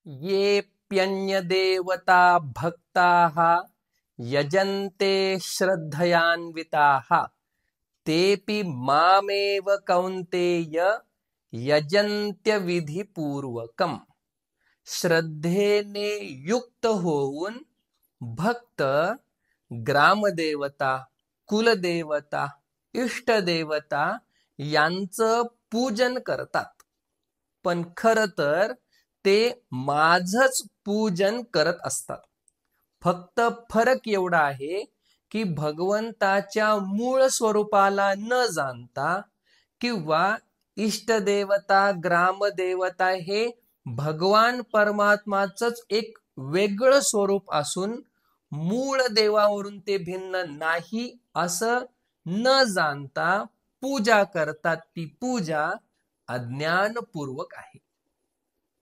येऽप्यन्यदेवता भक्ताः यजन्ते श्रद्धयान्विताः तेऽपि मामेव कौन्तेय यजन्त्यविधिपूर्वकम्. श्रद्धेने युक्त होऊन भक्त ग्रामदेवता, कुलदेवता, इष्टदेवता यांचं पूजन करतात. पण खरं तर ते माझंच पूजन करत असतात. फक्त फरक एवढा आहे की भगवंताच्या मूळ स्वरूपाला न जाणता किंवा इष्टदेवता, ग्रामदेवता हे भगवान परमात्माचंच एक वेगळं स्वरूप असून मूळ देवावरून ते भिन्न नाही असं न जाणता पूजा करतात. ती पूजा अज्ञानपूर्वक आहे.